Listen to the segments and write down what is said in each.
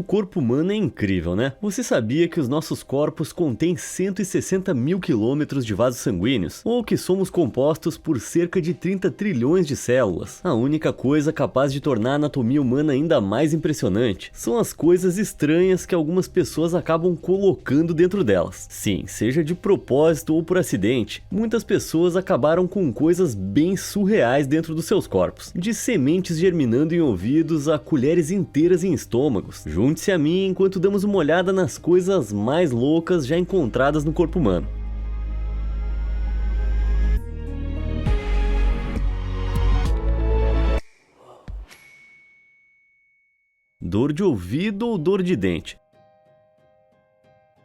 O corpo humano é incrível, né? Você sabia que os nossos corpos contêm 160 mil quilômetros de vasos sanguíneos? Ou que somos compostos por cerca de 30 trilhões de células? A única coisa capaz de tornar a anatomia humana ainda mais impressionante são as coisas estranhas que algumas pessoas acabam colocando dentro delas. Sim, seja de propósito ou por acidente, muitas pessoas acabaram com coisas bem surreais dentro dos seus corpos. De sementes germinando em ouvidos a colheres inteiras em estômagos. Junte-se a mim enquanto damos uma olhada nas coisas mais loucas já encontradas no corpo humano. Dor de ouvido ou dor de dente?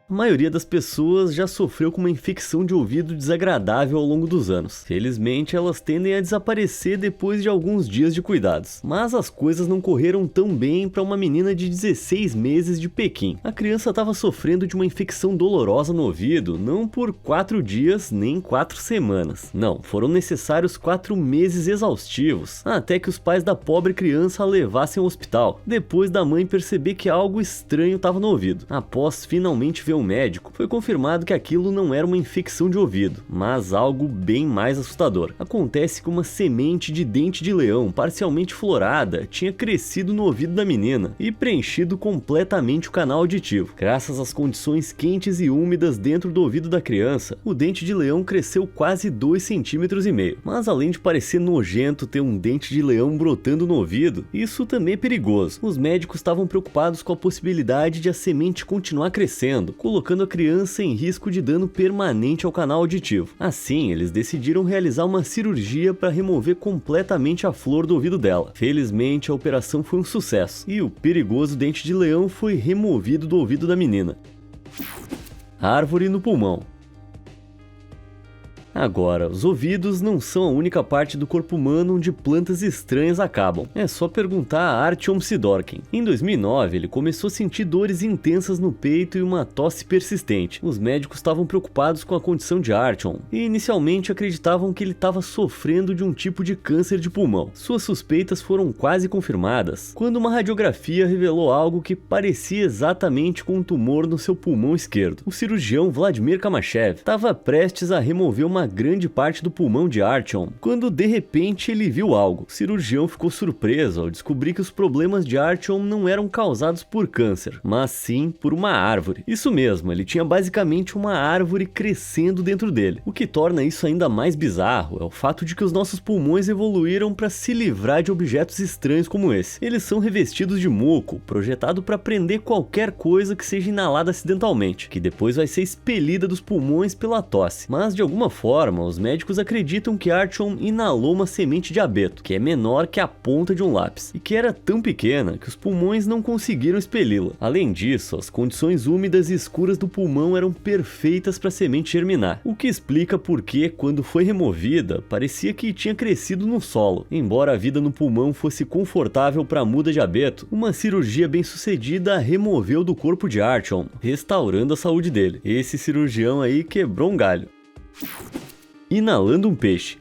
A maioria das pessoas já sofreu com uma infecção de ouvido desagradável ao longo dos anos. Felizmente, elas tendem a desaparecer depois de alguns dias de cuidados. Mas as coisas não correram tão bem para uma menina de 16 meses de Pequim. A criança estava sofrendo de uma infecção dolorosa no ouvido, não por 4 dias nem 4 semanas. Não, foram necessários 4 meses exaustivos, até que os pais da pobre criança a levassem ao hospital, depois da mãe perceber que algo estranho estava no ouvido. Após finalmente ver um médico, foi confirmado que aquilo não era uma infecção de ouvido, mas algo bem mais assustador. Acontece que uma semente de dente de leão parcialmente florada tinha crescido no ouvido da menina e preenchido completamente o canal auditivo. Graças às condições quentes e úmidas dentro do ouvido da criança, o dente de leão cresceu quase 2,5 cm. Mas além de parecer nojento ter um dente de leão brotando no ouvido, isso também é perigoso. Os médicos estavam preocupados com a possibilidade de a semente continuar crescendo, colocando a criança em risco de dano permanente ao canal auditivo. Assim, eles decidiram realizar uma cirurgia para remover completamente a flor do ouvido dela. Felizmente, a operação foi um sucesso e o perigoso dente de leão foi removido do ouvido da menina. Árvore no pulmão. Agora, os ouvidos não são a única parte do corpo humano onde plantas estranhas acabam. É só perguntar a Artyom Sidorkin. Em 2009, ele começou a sentir dores intensas no peito e uma tosse persistente. Os médicos estavam preocupados com a condição de Artyom e inicialmente acreditavam que ele estava sofrendo de um tipo de câncer de pulmão. Suas suspeitas foram quase confirmadas quando uma radiografia revelou algo que parecia exatamente com um tumor no seu pulmão esquerdo. O cirurgião Vladimir Kamachev estava prestes a remover uma grande parte do pulmão de Artyom, quando de repente ele viu algo. O cirurgião ficou surpreso ao descobrir que os problemas de Artyom não eram causados por câncer, mas sim por uma árvore. Isso mesmo, ele tinha basicamente uma árvore crescendo dentro dele. O que torna isso ainda mais bizarro é o fato de que os nossos pulmões evoluíram para se livrar de objetos estranhos como esse. Eles são revestidos de muco, projetado para prender qualquer coisa que seja inalada acidentalmente, que depois vai ser expelida dos pulmões pela tosse. Mas de alguma forma, os médicos acreditam que Artyom inalou uma semente de abeto, que é menor que a ponta de um lápis, e que era tão pequena que os pulmões não conseguiram expeli-la. Além disso, as condições úmidas e escuras do pulmão eram perfeitas para a semente germinar, o que explica por que, quando foi removida, parecia que tinha crescido no solo. Embora a vida no pulmão fosse confortável para a muda de abeto, uma cirurgia bem sucedida a removeu do corpo de Artyom, restaurando a saúde dele. Esse cirurgião aí quebrou um galho. Inalando um peixe.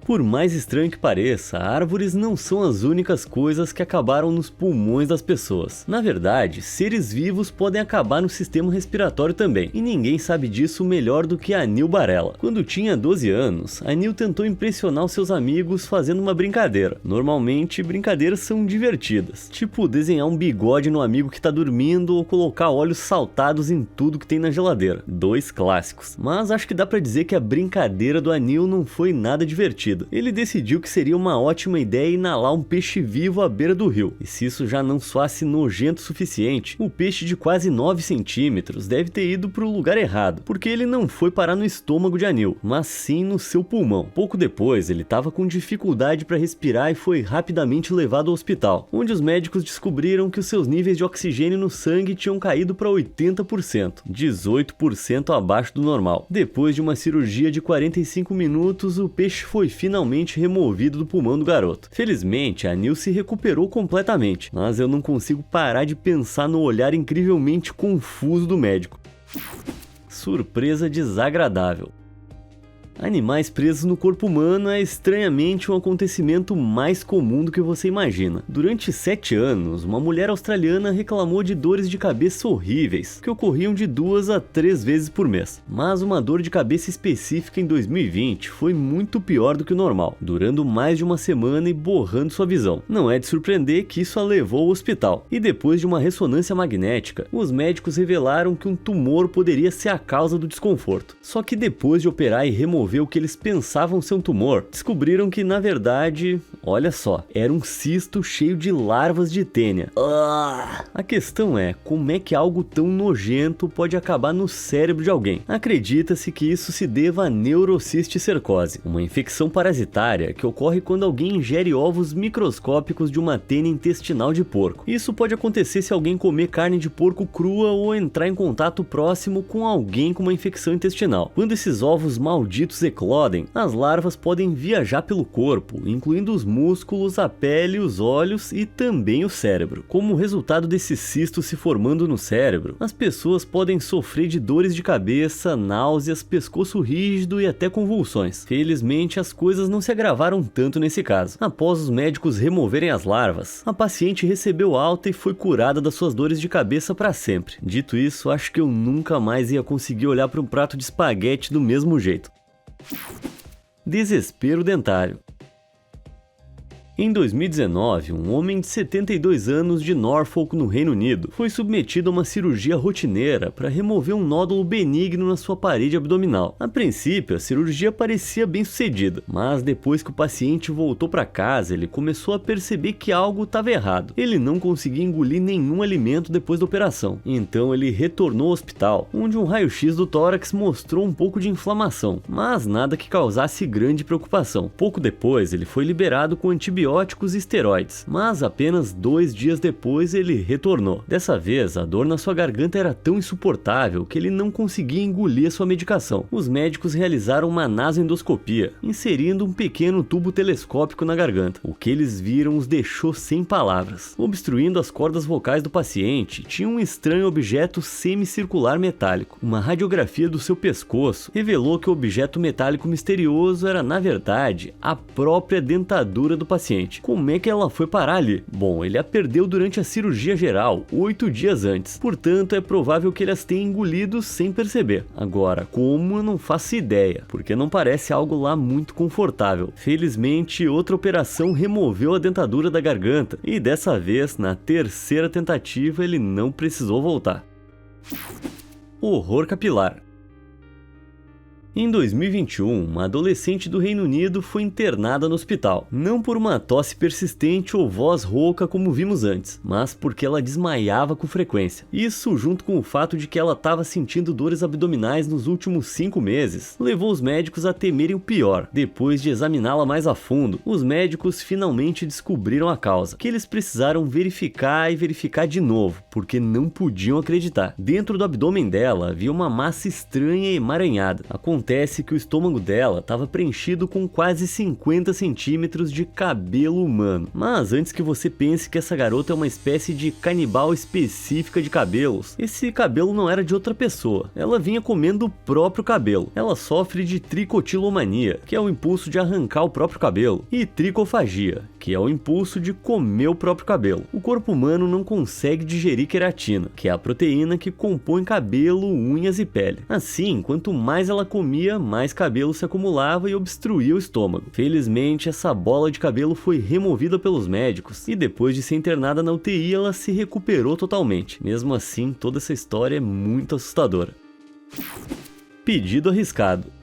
Por mais estranho que pareça, árvores não são as únicas coisas que acabaram nos pulmões das pessoas. Na verdade, seres vivos podem acabar no sistema respiratório também, e ninguém sabe disso melhor do que Anil Barela. Quando tinha 12 anos, Anil tentou impressionar os seus amigos fazendo uma brincadeira. Normalmente, brincadeiras são divertidas, tipo desenhar um bigode no amigo que tá dormindo ou colocar óleos saltados em tudo que tem na geladeira. 2 clássicos. Mas acho que dá pra dizer que a brincadeira do Anil não foi nada divertida. Ele decidiu que seria uma ótima ideia inalar um peixe vivo à beira do rio. E se isso já não soasse nojento o suficiente, o peixe de quase 9 centímetros deve ter ido para o lugar errado, porque ele não foi parar no estômago de Anil, mas sim no seu pulmão. Pouco depois, ele estava com dificuldade para respirar e foi rapidamente levado ao hospital, onde os médicos descobriram que os seus níveis de oxigênio no sangue tinham caído para 80%, 18% abaixo do normal. Depois de uma cirurgia de 45 minutos, o peixe foi finalmente removido do pulmão do garoto. Felizmente, Anil se recuperou completamente, mas eu não consigo parar de pensar no olhar incrivelmente confuso do médico. Surpresa desagradável. Animais presos no corpo humano é estranhamente um acontecimento mais comum do que você imagina. Durante 7 anos, uma mulher australiana reclamou de dores de cabeça horríveis, que ocorriam de 2 a 3 vezes por mês. Mas uma dor de cabeça específica em 2020 foi muito pior do que o normal, durando mais de uma semana e borrando sua visão. Não é de surpreender que isso a levou ao hospital. E depois de uma ressonância magnética, os médicos revelaram que um tumor poderia ser a causa do desconforto. Só que depois de operar e remover o que eles pensavam ser um tumor, descobriram que na verdade, olha só, era um cisto cheio de larvas de tênia. A questão é, como é que algo tão nojento pode acabar no cérebro de alguém? Acredita-se que isso se deva a neurocisticercose, uma infecção parasitária que ocorre quando alguém ingere ovos microscópicos de uma tênia intestinal de porco. Isso pode acontecer se alguém comer carne de porco crua ou entrar em contato próximo com alguém com uma infecção intestinal. Quando esses ovos malditos eclodem, as larvas podem viajar pelo corpo, incluindo os músculos, a pele, os olhos e também o cérebro. Como resultado desse cisto se formando no cérebro, as pessoas podem sofrer de dores de cabeça, náuseas, pescoço rígido e até convulsões. Felizmente, as coisas não se agravaram tanto nesse caso. Após os médicos removerem as larvas, a paciente recebeu alta e foi curada das suas dores de cabeça para sempre. Dito isso, acho que eu nunca mais ia conseguir olhar para um prato de espaguete do mesmo jeito. Desespero dentário. Em 2019, um homem de 72 anos de Norfolk, no Reino Unido, foi submetido a uma cirurgia rotineira para remover um nódulo benigno na sua parede abdominal. A princípio, a cirurgia parecia bem sucedida, mas depois que o paciente voltou para casa, ele começou a perceber que algo estava errado. Ele não conseguia engolir nenhum alimento depois da operação, então ele retornou ao hospital, onde um raio-x do tórax mostrou um pouco de inflamação, mas nada que causasse grande preocupação. Pouco depois, ele foi liberado com antibióticos e esteroides, mas apenas 2 dias depois ele retornou. Dessa vez, a dor na sua garganta era tão insuportável que ele não conseguia engolir a sua medicação. Os médicos realizaram uma nasoendoscopia, inserindo um pequeno tubo telescópico na garganta. O que eles viram os deixou sem palavras. Obstruindo as cordas vocais do paciente, tinha um estranho objeto semicircular metálico. Uma radiografia do seu pescoço revelou que o objeto metálico misterioso era, na verdade, a própria dentadura do paciente. Como é que ela foi parar ali? Bom, ele a perdeu durante a cirurgia geral, 8 dias antes. Portanto, é provável que ele as tenha engolido sem perceber. Agora, como eu não faço ideia, porque não parece algo lá muito confortável. Felizmente, outra operação removeu a dentadura da garganta e dessa vez, na 3ª tentativa, ele não precisou voltar. Horror capilar. Em 2021, uma adolescente do Reino Unido foi internada no hospital, não por uma tosse persistente ou voz rouca como vimos antes, mas porque ela desmaiava com frequência. Isso, junto com o fato de que ela estava sentindo dores abdominais nos últimos 5 meses, levou os médicos a temerem o pior. Depois de examiná-la mais a fundo, os médicos finalmente descobriram a causa, que eles precisaram verificar e verificar de novo, porque não podiam acreditar. Dentro do abdômen dela havia uma massa estranha e emaranhada. Acontece que o estômago dela estava preenchido com quase 50 centímetros de cabelo humano. Mas antes que você pense que essa garota é uma espécie de canibal específica de cabelos, esse cabelo não era de outra pessoa. Ela vinha comendo o próprio cabelo. Ela sofre de tricotilomania, que é o impulso de arrancar o próprio cabelo, e tricofagia, que é o impulso de comer o próprio cabelo. O corpo humano não consegue digerir queratina, que é a proteína que compõe cabelo, unhas e pele. Assim, quanto mais ela comia, mais cabelo se acumulava e obstruía o estômago. Felizmente, essa bola de cabelo foi removida pelos médicos e depois de ser internada na UTI, ela se recuperou totalmente. Mesmo assim, toda essa história é muito assustadora. Pedido arriscado.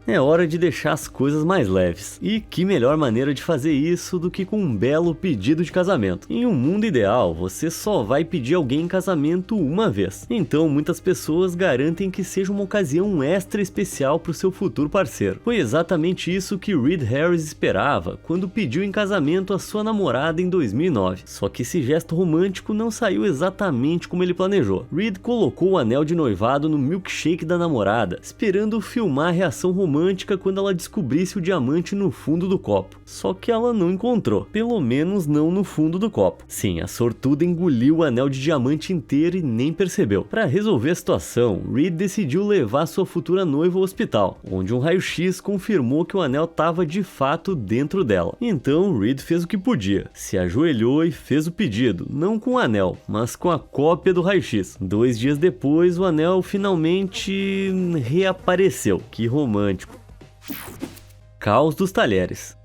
É hora de deixar as coisas mais leves. E que melhor maneira de fazer isso do que com um belo pedido de casamento. Em um mundo ideal, você só vai pedir alguém em casamento uma vez. Então, muitas pessoas garantem que seja uma ocasião extra especial para o seu futuro parceiro. Foi exatamente isso que Reed Harris esperava quando pediu em casamento a sua namorada em 2009. Só que esse gesto romântico não saiu exatamente como ele planejou. Reed colocou o anel de noivado no milkshake da namorada, esperando filmar a reação romântica romântica quando ela descobrisse o diamante no fundo do copo. Só que ela não encontrou, pelo menos não no fundo do copo. Sim, a sortuda engoliu o anel de diamante inteiro e nem percebeu. Para resolver a situação, Reed decidiu levar sua futura noiva ao hospital, onde um raio-x confirmou que o anel estava de fato dentro dela. Então Reed fez o que podia, se ajoelhou e fez o pedido, não com o anel, mas com a cópia do raio-x. 2 dias depois, o anel finalmente reapareceu. Que romântico. Caos dos talheres.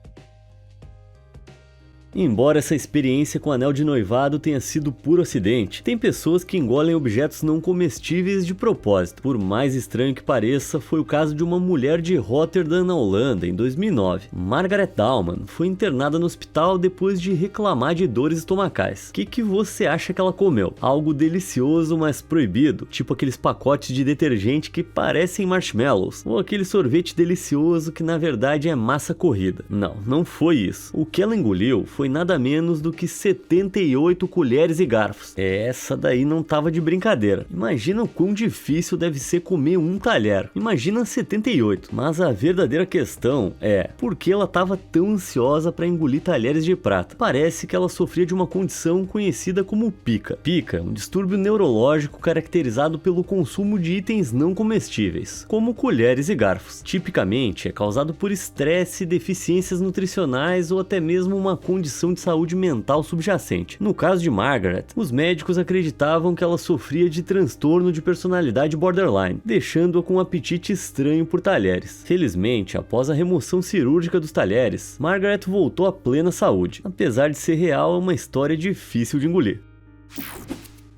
Embora essa experiência com anel de noivado tenha sido puro acidente, tem pessoas que engolem objetos não comestíveis de propósito. Por mais estranho que pareça, foi o caso de uma mulher de Rotterdam, na Holanda, em 2009. Margaret Dallman foi internada no hospital depois de reclamar de dores estomacais. O que você acha que ela comeu? Algo delicioso, mas proibido, tipo aqueles pacotes de detergente que parecem marshmallows, ou aquele sorvete delicioso que na verdade é massa corrida. Não foi isso. O que ela engoliu foi nada menos do que 78 colheres e garfos. Essa daí não tava de brincadeira. Imagina o quão difícil deve ser comer um talher. Imagina 78. Mas a verdadeira questão é, por que ela tava tão ansiosa para engolir talheres de prata? Parece que ela sofria de uma condição conhecida como pica. Pica, um distúrbio neurológico caracterizado pelo consumo de itens não comestíveis, como colheres e garfos. Tipicamente é causado por estresse, deficiências nutricionais ou até mesmo uma condição de saúde mental subjacente. No caso de Margaret, os médicos acreditavam que ela sofria de transtorno de personalidade borderline, deixando-a com um apetite estranho por talheres. Felizmente, após a remoção cirúrgica dos talheres, Margaret voltou à plena saúde. Apesar de ser real, é uma história difícil de engolir.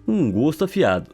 Um gosto afiado.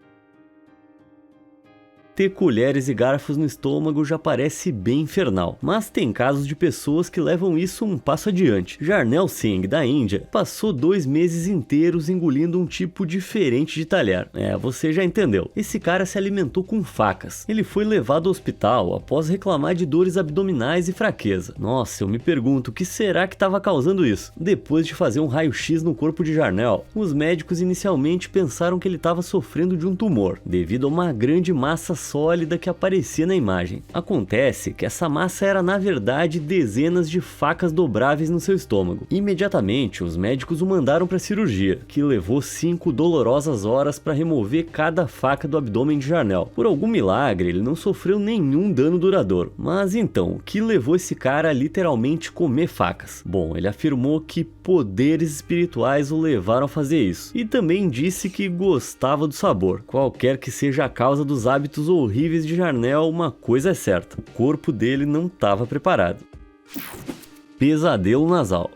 Ter colheres e garfos no estômago já parece bem infernal, mas tem casos de pessoas que levam isso um passo adiante. Jarnel Singh, da Índia, passou 2 meses inteiros engolindo um tipo diferente de talher. Você já entendeu. Esse cara se alimentou com facas. Ele foi levado ao hospital após reclamar de dores abdominais e fraqueza. Nossa, eu me pergunto, o que será que estava causando isso? Depois de fazer um raio-x no corpo de Jarnel, os médicos inicialmente pensaram que ele estava sofrendo de um tumor, devido a uma grande massa sólida que aparecia na imagem. Acontece que essa massa era na verdade dezenas de facas dobráveis no seu estômago. Imediatamente os médicos o mandaram para cirurgia, que levou 5 dolorosas horas para remover cada faca do abdômen de Jarnel. Por algum milagre ele não sofreu nenhum dano duradouro. Mas então, o que levou esse cara a literalmente comer facas? Bom, ele afirmou que poderes espirituais o levaram a fazer isso, e também disse que gostava do sabor. Qualquer que seja a causa dos hábitos horríveis de Jarnel, uma coisa é certa: o corpo dele não estava preparado. Pesadelo nasal.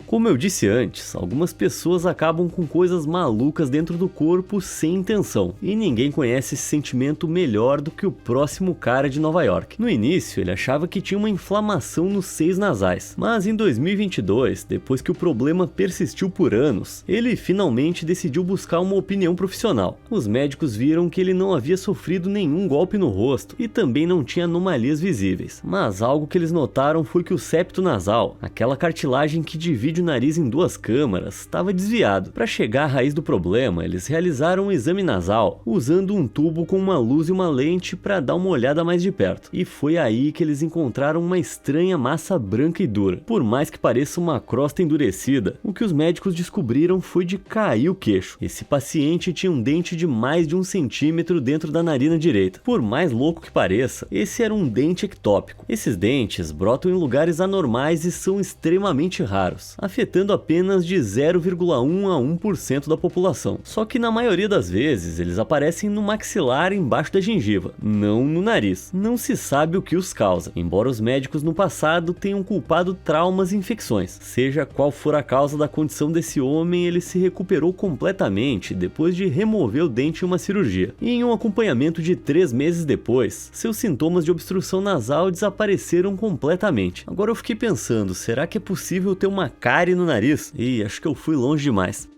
Como eu disse antes, algumas pessoas acabam com coisas malucas dentro do corpo sem intenção, e ninguém conhece esse sentimento melhor do que o próximo cara de Nova York. No início, ele achava que tinha uma inflamação nos seios nasais, mas em 2022, depois que o problema persistiu por anos, ele finalmente decidiu buscar uma opinião profissional. Os médicos viram que ele não havia sofrido nenhum golpe no rosto e também não tinha anomalias visíveis, mas algo que eles notaram foi que o septo nasal, aquela cartilagem que divide o nariz em 2 câmaras, estava desviado. Para chegar à raiz do problema, eles realizaram um exame nasal usando um tubo com uma luz e uma lente para dar uma olhada mais de perto. E foi aí que eles encontraram uma estranha massa branca e dura. Por mais que pareça uma crosta endurecida, o que os médicos descobriram foi de cair o queixo. Esse paciente tinha um dente de mais de 1 centímetro dentro da narina direita. Por mais louco que pareça, esse era um dente ectópico. Esses dentes brotam em lugares anormais e são extremamente raros, afetando apenas de 0,1 a 1% da população. Só que na maioria das vezes eles aparecem no maxilar embaixo da gengiva, não no nariz. Não se sabe o que os causa, embora os médicos no passado tenham culpado traumas e infecções. Seja qual for a causa da condição desse homem, ele se recuperou completamente depois de remover o dente em uma cirurgia. E em um acompanhamento de 3 meses depois, seus sintomas de obstrução nasal desapareceram completamente. Agora eu fiquei pensando, será que é possível ter uma cárie no nariz? Ih, acho que eu fui longe demais.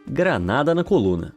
Granada na coluna.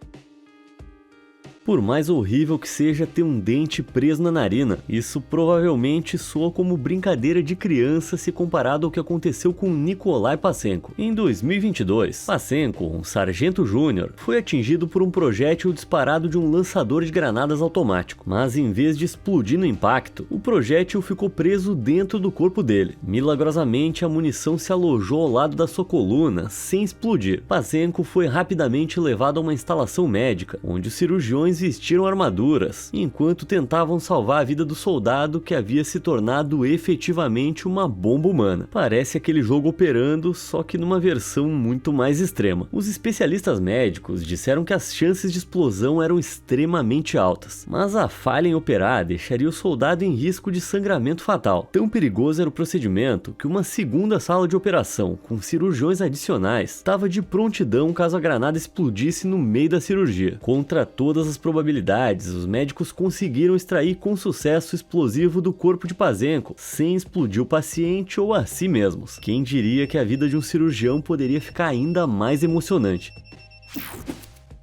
Por mais horrível que seja ter um dente preso na narina, isso provavelmente soa como brincadeira de criança se comparado ao que aconteceu com Nikolai Passenko. Em 2022, Passenko, um sargento júnior, foi atingido por um projétil disparado de um lançador de granadas automático, mas em vez de explodir no impacto, o projétil ficou preso dentro do corpo dele. Milagrosamente, a munição se alojou ao lado da sua coluna, sem explodir. Passenko foi rapidamente levado a uma instalação médica, onde os cirurgiões vestiram armaduras, enquanto tentavam salvar a vida do soldado que havia se tornado efetivamente uma bomba humana. Parece aquele jogo operando, só que numa versão muito mais extrema. Os especialistas médicos disseram que as chances de explosão eram extremamente altas, mas a falha em operar deixaria o soldado em risco de sangramento fatal. Tão perigoso era o procedimento que uma segunda sala de operação, com cirurgiões adicionais, estava de prontidão caso a granada explodisse no meio da cirurgia. Contra todas as probabilidades, os médicos conseguiram extrair com sucesso o explosivo do corpo de Passenko, sem explodir o paciente ou a si mesmos. Quem diria que a vida de um cirurgião poderia ficar ainda mais emocionante.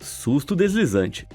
Susto deslizante.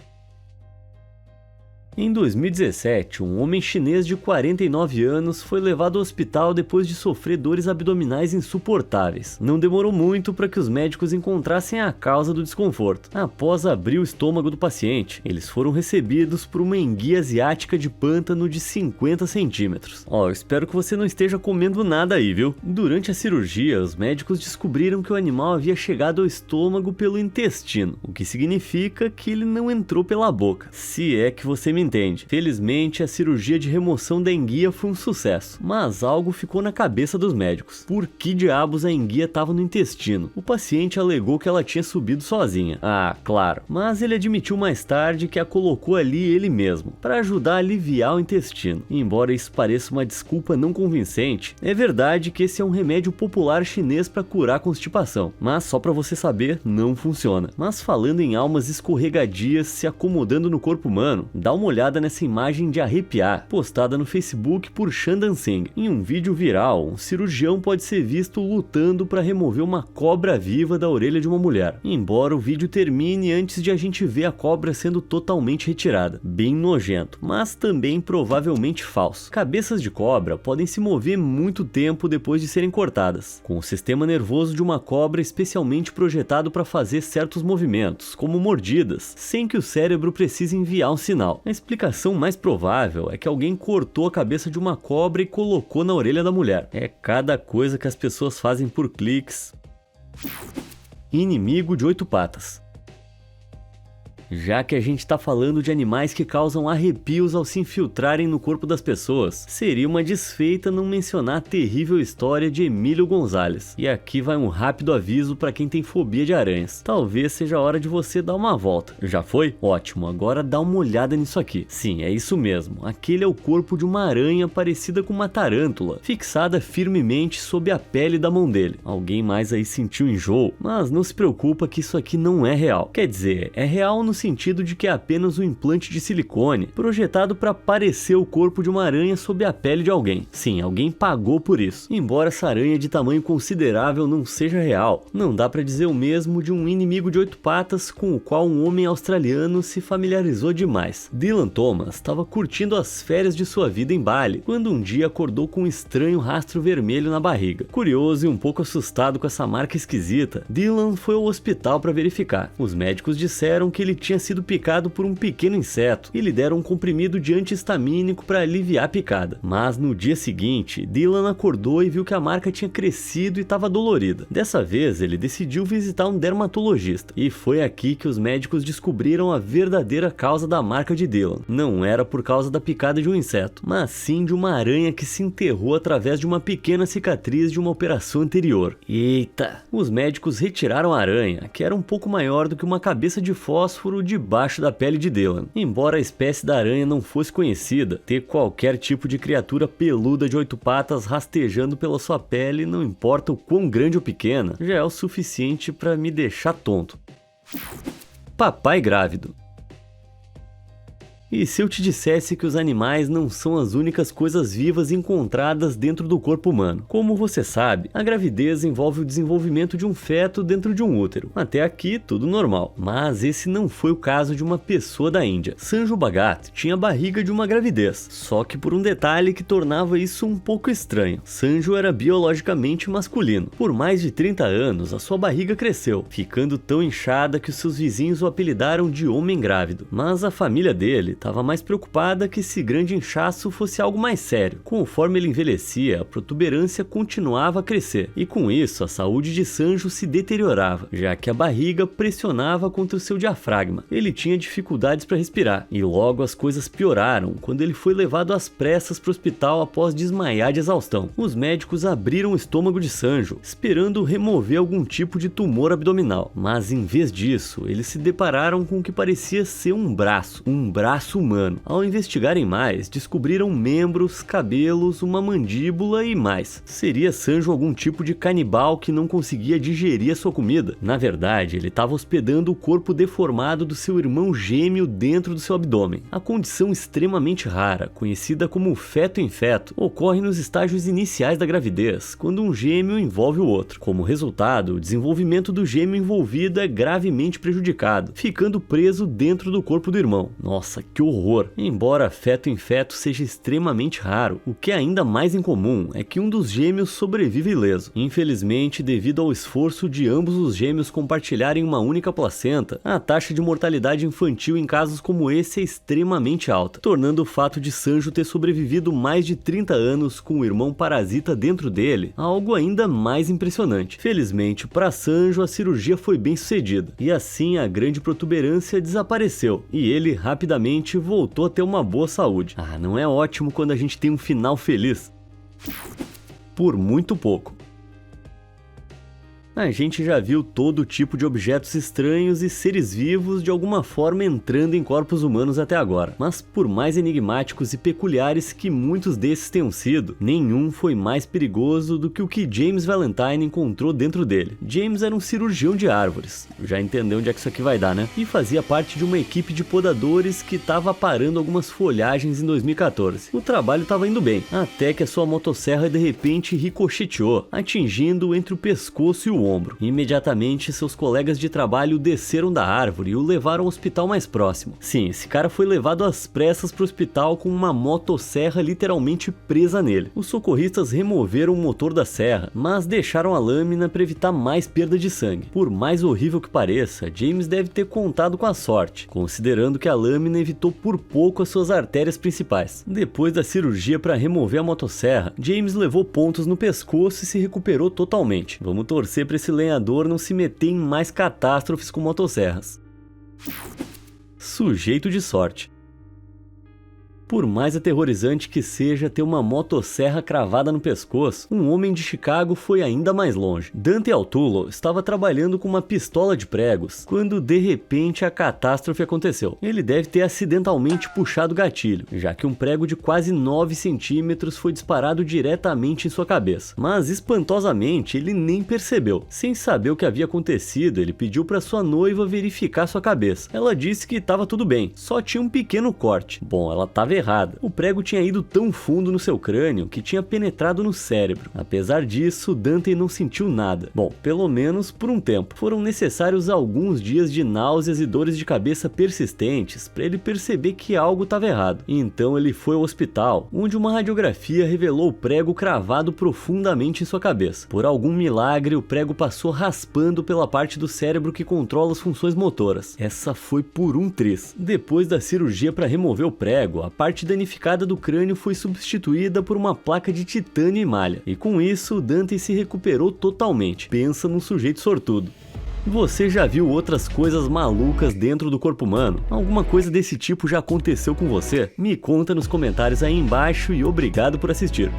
Em 2017, um homem chinês de 49 anos foi levado ao hospital depois de sofrer dores abdominais insuportáveis. Não demorou muito para que os médicos encontrassem a causa do desconforto. Após abrir o estômago do paciente, eles foram recebidos por uma enguia asiática de pântano de 50 centímetros. Eu espero que você não esteja comendo nada aí, viu? Durante a cirurgia, os médicos descobriram que o animal havia chegado ao estômago pelo intestino, o que significa que ele não entrou pela boca. Se é que você me entende. Felizmente, a cirurgia de remoção da enguia foi um sucesso, mas algo ficou na cabeça dos médicos. Por que diabos a enguia estava no intestino? O paciente alegou que ela tinha subido sozinha. Claro, mas ele admitiu mais tarde que a colocou ali ele mesmo, para ajudar a aliviar o intestino. Embora isso pareça uma desculpa não convincente, é verdade que esse é um remédio popular chinês para curar constipação, mas só para você saber, não funciona. Mas falando em almas escorregadias se acomodando no corpo humano, dá uma olhada nessa imagem de arrepiar, postada no Facebook por Chandan Singh. Em um vídeo viral, um cirurgião pode ser visto lutando para remover uma cobra viva da orelha de uma mulher, embora o vídeo termine antes de a gente ver a cobra sendo totalmente retirada. Bem nojento, mas também provavelmente falso. Cabeças de cobra podem se mover muito tempo depois de serem cortadas, com o sistema nervoso de uma cobra especialmente projetado para fazer certos movimentos, como mordidas, sem que o cérebro precise enviar um sinal. A explicação mais provável é que alguém cortou a cabeça de uma cobra e colocou na orelha da mulher. É cada coisa que as pessoas fazem por cliques. Inimigo de 8 patas. Já que a gente está falando de animais que causam arrepios ao se infiltrarem no corpo das pessoas, seria uma desfeita não mencionar a terrível história de Emílio Gonzalez. E aqui vai um rápido aviso para quem tem fobia de aranhas. Talvez seja a hora de você dar uma volta. Já foi? Ótimo, agora dá uma olhada nisso aqui. Sim, é isso mesmo. Aquele é o corpo de uma aranha parecida com uma tarântula, fixada firmemente sob a pele da mão dele. Alguém mais aí sentiu enjoo? Mas não se preocupa que isso aqui não é real. Quer dizer, é real no sentido de que é apenas um implante de silicone, projetado para parecer o corpo de uma aranha sob a pele de alguém. Sim, alguém pagou por isso. Embora essa aranha de tamanho considerável não seja real, não dá para dizer o mesmo de um inimigo de 8 patas com o qual um homem australiano se familiarizou demais. Dylan Thomas estava curtindo as férias de sua vida em Bali, quando um dia acordou com um estranho rastro vermelho na barriga. Curioso e um pouco assustado com essa marca esquisita, Dylan foi ao hospital para verificar. Os médicos disseram que ele tinha sido picado por um pequeno inseto e lhe deram um comprimido de anti-histamínico para aliviar a picada. Mas no dia seguinte, Dylan acordou e viu que a marca tinha crescido e estava dolorida. Dessa vez, ele decidiu visitar um dermatologista, e foi aqui que os médicos descobriram a verdadeira causa da marca de Dylan. Não era por causa da picada de um inseto, mas sim de uma aranha que se enterrou através de uma pequena cicatriz de uma operação anterior. Eita! Os médicos retiraram a aranha, que era um pouco maior do que uma cabeça de fósforo debaixo da pele de Dylan. Embora a espécie da aranha não fosse conhecida, ter qualquer tipo de criatura peluda de 8 patas rastejando pela sua pele, não importa o quão grande ou pequena, já é o suficiente para me deixar tonto. Papai grávido. E se eu te dissesse que os animais não são as únicas coisas vivas encontradas dentro do corpo humano? Como você sabe, a gravidez envolve o desenvolvimento de um feto dentro de um útero. Até aqui, tudo normal. Mas esse não foi o caso de uma pessoa da Índia. Sanju Bhagat tinha a barriga de uma gravidez, só que por um detalhe que tornava isso um pouco estranho. Sanju era biologicamente masculino. Por mais de 30 anos, a sua barriga cresceu, ficando tão inchada que os seus vizinhos o apelidaram de homem grávido. Mas a família dele estava mais preocupada que esse grande inchaço fosse algo mais sério. Conforme ele envelhecia, a protuberância continuava a crescer, e com isso a saúde de Sanju se deteriorava, já que a barriga pressionava contra o seu diafragma. Ele tinha dificuldades para respirar, e logo as coisas pioraram quando ele foi levado às pressas para o hospital após desmaiar de exaustão. Os médicos abriram o estômago de Sanju, esperando remover algum tipo de tumor abdominal, mas em vez disso, eles se depararam com o que parecia ser um braço humano. Ao investigarem mais, descobriram membros, cabelos, uma mandíbula e mais. Seria Sanju algum tipo de canibal que não conseguia digerir a sua comida? Na verdade, ele estava hospedando o corpo deformado do seu irmão gêmeo dentro do seu abdômen. A condição extremamente rara, conhecida como feto em feto, ocorre nos estágios iniciais da gravidez, quando um gêmeo envolve o outro. Como resultado, o desenvolvimento do gêmeo envolvido é gravemente prejudicado, ficando preso dentro do corpo do irmão. Nossa, que horror! Embora feto em feto seja extremamente raro, o que é ainda mais incomum é que um dos gêmeos sobrevive ileso. Infelizmente, devido ao esforço de ambos os gêmeos compartilharem uma única placenta, a taxa de mortalidade infantil em casos como esse é extremamente alta, tornando o fato de Sanju ter sobrevivido mais de 30 anos com o irmão parasita dentro dele algo ainda mais impressionante. Felizmente para Sanju, a cirurgia foi bem sucedida, e assim a grande protuberância desapareceu, e ele rapidamente voltou a ter uma boa saúde. Ah, não é ótimo quando a gente tem um final feliz? Por muito pouco. A gente já viu todo tipo de objetos estranhos e seres vivos de alguma forma entrando em corpos humanos até agora, mas por mais enigmáticos e peculiares que muitos desses tenham sido, nenhum foi mais perigoso do que o que James Valentine encontrou dentro dele. James era um cirurgião de árvores, já entendeu onde é que isso aqui vai dar, né? E fazia parte de uma equipe de podadores que estava aparando algumas folhagens em 2014. O trabalho estava indo bem, até que a sua motosserra de repente ricocheteou, atingindo entre o pescoço e o ombro. Imediatamente, seus colegas de trabalho desceram da árvore e o levaram ao hospital mais próximo. Sim, esse cara foi levado às pressas para o hospital com uma motosserra literalmente presa nele. Os socorristas removeram o motor da serra, mas deixaram a lâmina para evitar mais perda de sangue. Por mais horrível que pareça, James deve ter contado com a sorte, considerando que a lâmina evitou por pouco as suas artérias principais. Depois da cirurgia para remover a motosserra, James levou pontos no pescoço e se recuperou totalmente. Vamos torcer para esse lenhador não se meter em mais catástrofes com motosserras. Sujeito de sorte. Por mais aterrorizante que seja ter uma motosserra cravada no pescoço, um homem de Chicago foi ainda mais longe. Dante Altulo estava trabalhando com uma pistola de pregos, quando de repente a catástrofe aconteceu. Ele deve ter acidentalmente puxado o gatilho, já que um prego de quase 9 centímetros foi disparado diretamente em sua cabeça. Mas espantosamente ele nem percebeu. Sem saber o que havia acontecido, ele pediu para sua noiva verificar sua cabeça. Ela disse que estava tudo bem, só tinha um pequeno corte. Bom, ela estava errada. O prego tinha ido tão fundo no seu crânio que tinha penetrado no cérebro. Apesar disso, Dante não sentiu nada. Bom, pelo menos por um tempo. Foram necessários alguns dias de náuseas e dores de cabeça persistentes para ele perceber que algo estava errado. Então ele foi ao hospital, onde uma radiografia revelou o prego cravado profundamente em sua cabeça. Por algum milagre, o prego passou raspando pela parte do cérebro que controla as funções motoras. Essa foi por um triz. Depois da cirurgia para remover o prego, a parte danificada do crânio foi substituída por uma placa de titânio e malha, e com isso Dante se recuperou totalmente. Pensa num sujeito sortudo. Você já viu outras coisas malucas dentro do corpo humano? Alguma coisa desse tipo já aconteceu com você? Me conta nos comentários aí embaixo e obrigado por assistir.